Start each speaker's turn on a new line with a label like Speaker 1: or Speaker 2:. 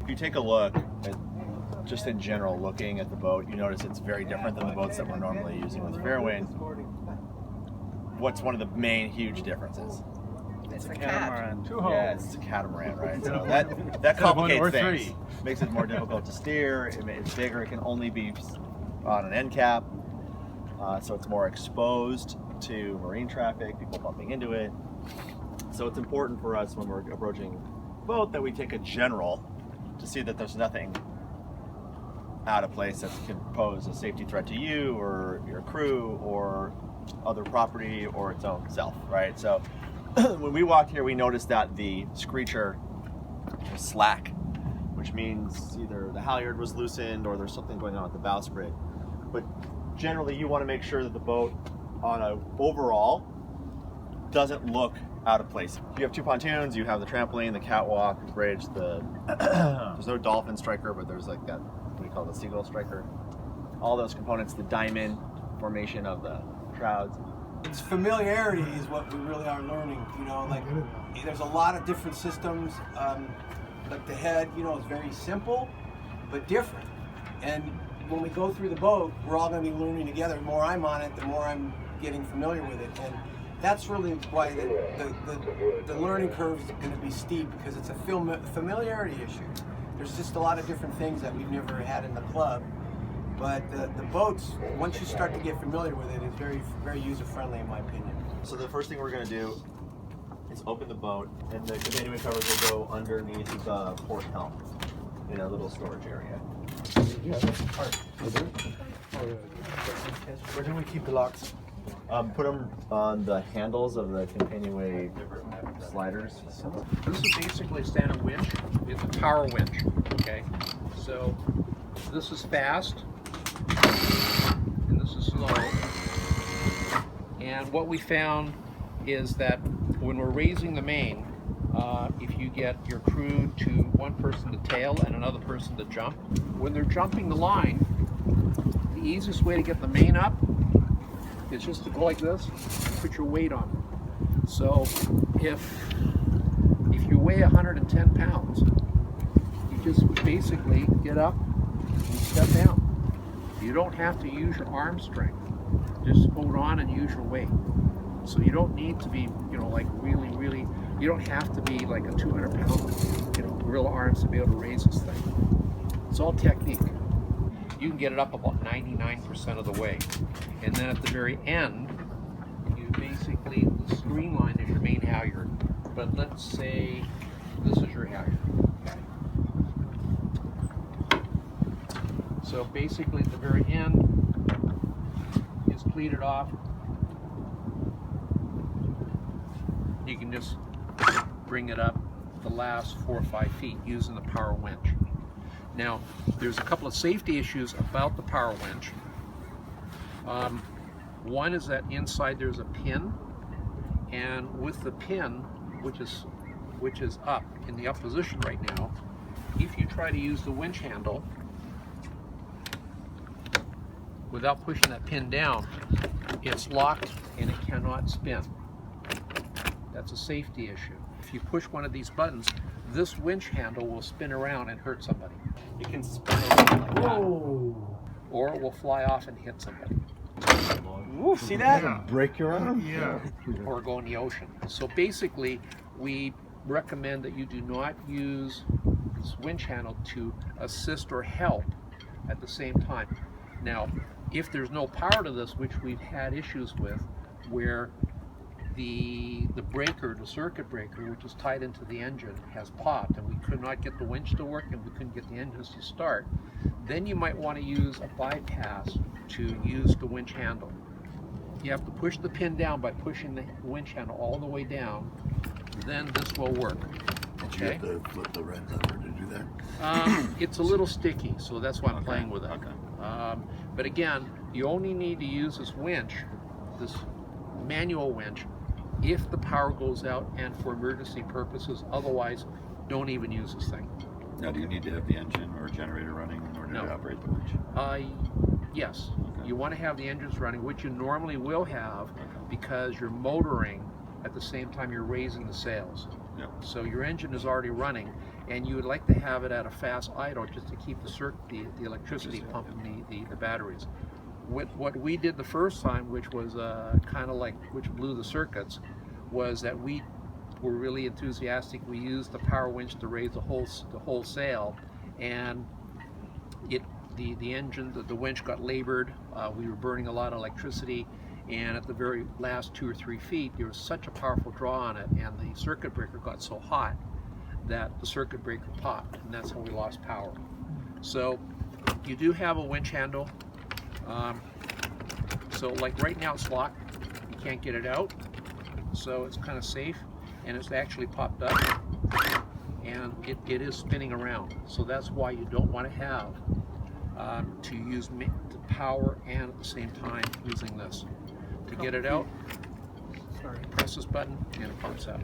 Speaker 1: If you take a look at, just in general, looking at the boat, you notice it's very different than the boats that we're normally using with Fairwind. What's one of the main huge differences?
Speaker 2: It's a catamaran.
Speaker 1: Yeah, it's a catamaran, right? So that complicates things. Makes it more difficult to steer. It's bigger. It can only be on an end cap, so it's more exposed to marine traffic, people bumping into it. So it's important for us when we're approaching a boat that we take a general to see that there's nothing out of place that can pose a safety threat to you or your crew or other property or its own self, right? So when we walked here, we noticed that the screecher was slack, which means either the halyard was loosened or there's something going on with the bowsprit. But generally, you want to make sure that the boat, on a overall, doesn't look out of place. You have two pontoons, you have the trampoline, the catwalk, the bridge, there's no dolphin striker, but there's like that, what do you call it, the seagull striker. All those components, the diamond formation of the shrouds.
Speaker 3: It's familiarity is what we really are learning, you know, like there's a lot of different systems, like the head, you know, is very simple, but different. And when we go through the boat, we're all going to be learning together. The more I'm on it, the more I'm getting familiar with it. And that's really why the learning curve is going to be steep, because it's a familiarity issue. There's just a lot of different things that we've never had in the club. But the boats, once you start to get familiar with it, it's very, very user-friendly in my opinion.
Speaker 1: So the first thing we're going to do is open the boat, and the continuing covers will go underneath the port helm in a little storage area.
Speaker 4: Yeah, that's part. Where do we keep the locks?
Speaker 1: Put them on the handles of the companionway sliders.
Speaker 5: This is basically a standard winch. It's a power winch, okay? So this is fast, and this is slow. And what we found is that when we're raising the main, if you get your crew to one person to tail and another person to jump, when they're jumping the line, the easiest way to get the main up is just to go like this and put your weight on it. So if you weigh 110 pounds, you just basically get up and step down. You don't have to use your arm strength. Just hold on and use your weight. So you don't need to be, you know, like really, you don't have to be like a 200-pound, you know, gorilla arms to be able to raise this thing. It's all technique. You can get it up about 99% of the way. And then at the very end, you basically, the screen line is your main halyard. But let's say this is your halyard. Okay. So basically at the very end is pleated off. You can just bring it up the last 4 or 5 feet using the power winch. Now, there's a couple of safety issues about the power winch. One is that inside there's a pin, and with the pin, which is up in the up position right now, if you try to use the winch handle without pushing that pin down, it's locked and it cannot spin. That's a safety issue. If you push one of these buttons, this winch handle will spin around and hurt somebody. It can spin around like that. Or it will fly off and hit somebody.
Speaker 3: Ooh, see that?
Speaker 4: Yeah.
Speaker 1: Break your arm?
Speaker 4: Yeah.
Speaker 5: Or go in the ocean. So basically, we recommend that you do not use this winch handle to assist or help at the same time. Now, if there's no power to this, which we've had issues with, where the breaker, the circuit breaker, which is tied into the engine, has popped and we could not get the winch to work and we couldn't get the engines to start, then you might want to use a bypass to use the winch handle. You have to push the pin down by pushing the winch handle all the way down, then this will work. Okay?
Speaker 6: You have to flip the red lever to do that?
Speaker 5: It's a little sticky, so that's why I'm playing with it. Okay. But again, you only need to use this winch, this manual winch, if the power goes out and for emergency purposes. Otherwise, don't even use this thing.
Speaker 6: Now, do you need to have the engine or generator running in order to operate the winch?
Speaker 5: Yes.
Speaker 6: Okay.
Speaker 5: You want to have the engines running, which you normally will have, because you're motoring at the same time you're raising the sails.
Speaker 6: Yep.
Speaker 5: So your engine is already running, and you would like to have it at a fast idle just to keep the electricity pumping the batteries. What we did the first time, which was kind of like, which blew the circuits, was that we were really enthusiastic. We used the power winch to raise the whole sail, and the engine, the winch got labored. We were burning a lot of electricity, and at the very last 2 or 3 feet, there was such a powerful draw on it, and the circuit breaker got so hot that the circuit breaker popped, and that's how we lost power. So you do have a winch handle. So like right now it's locked, you can't get it out, so it's kind of safe, and it's actually popped up, and it is spinning around. So that's why you don't want to have to use the power and at the same time using this. To get it out, press this button and it pops out.